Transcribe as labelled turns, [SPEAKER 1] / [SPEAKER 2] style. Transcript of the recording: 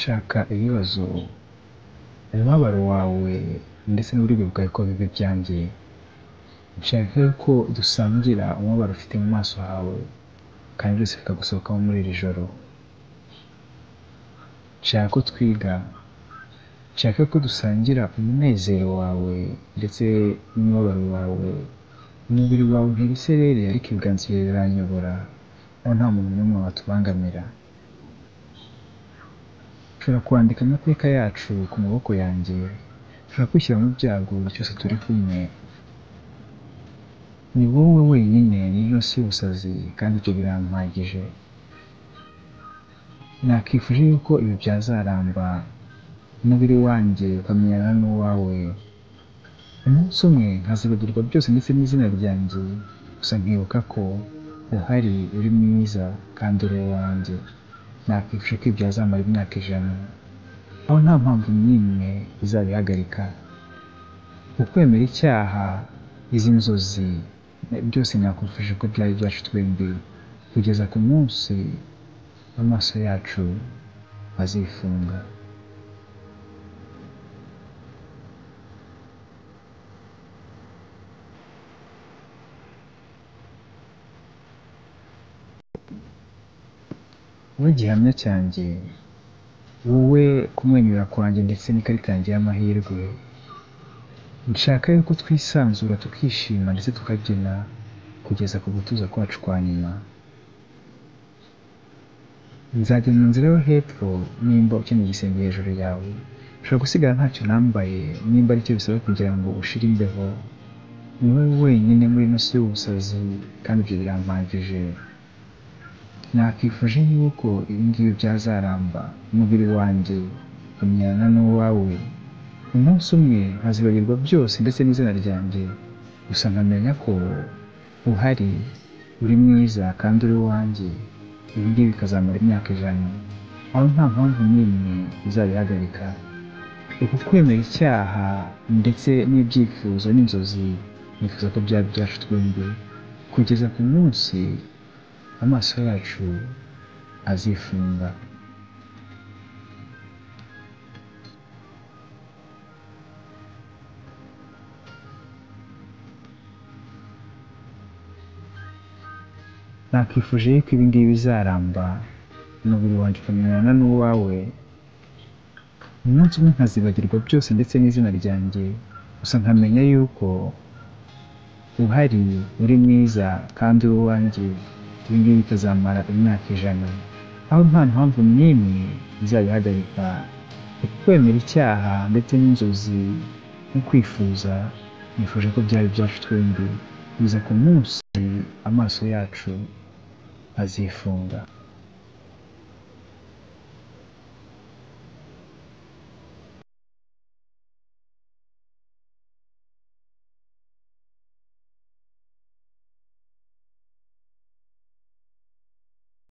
[SPEAKER 1] shaka ibibazo umubabaro wawe ndetse n'uburibwe bwawe ko bibe byanjye. Nshaka ko dusangira umubabaro ufite mu maso hawe kandi byose bikagusohokamo muri iri joro. Nshaka ko twiga, nshaka ko dusangira umunezero wawe ndetse n'umubabaro wawe. Umubiri wawe ntera isereri ariko ibiganza byawe biranyobora, aho nta muntu n'umwe watubangamira. Nshobora kwandika amateka yacu ku maboko yanjye, nshobora kwishyira mu byago cyose turi kumwe. Ni wowe wenyine niyo si ubusazi kandi ibyo birampagije. Nakifuje yuko ibi byazaramba, umubiri wanjye ukamenyana n'uwawe. Umunsi umwe nkazibagirwa byose ndetse n'izina ryanjye, gusa nkibuka ko uhari uri mwiza kandi uri uwanjye. Nakwifuje ko byazamara imyaka 100, aho nta mpamvu n'imwe izabihagarika. Ukwemera icyaha, izi nzozi, byose nakwifuje ko byari byacu twembi, kugeza ku munsi amaso yacu azifunga. Wowe gihamya cyanjye, wowe kumwenyura kwanjye ndetse n'ikarita yanjye y'amahirwe. Nshaka yuko twisanzura tukishima ndetse tukabyina kugeza ku gutuza kwacu kwa nyuma. Nzajya mu nzira yo hepfo nimba ukeneye igisenge hejuru yawe. Ushobora gusigara ntacyo nambaye nimba aricyo bisaba kugira ngo ushire imbeho. Ni wowe wenyine muri ino si y'ubusazi kandi ibyo birampagije. Nakifuje yuko ibi ngibi byazaramba, umubiri wanjye ukamenyana n'uwawe. Umunsi umwe nkazibagirwa byose ndetse n'izina ryanjye, gusa nkamenya ko uhari uri mwiza kandi uri uwanjye. Ibi ngibi bikazamara imyaka 100, aho nta mpamvu n'imwe izabihagarika. Uku kwemera icyaha ndetse n'ibyifuzo n'inzozi, nifuza ko byaba byacu twembi, kugeza ku munsi amaso yacu azifunga. Nakifuje yuko ibi ngibi bizaramba, umubiri wanjye ukamenyana n'uwawe. Umunsi umwe nkazibagirwa byose ndetse n'izina ryanjye, gusa nkamenya yuko uhari uri mwiza kandi uri uwanjye. Ibi ngibi bikazamara imyaka 100, aho nta mpamvu n'imwe izabihagarika. Kwemera icyaha ndetse n'inzozi no kwifuza, nifuje ko byari byacu twembi, kugeza ku munsi amaso yacu azifunga.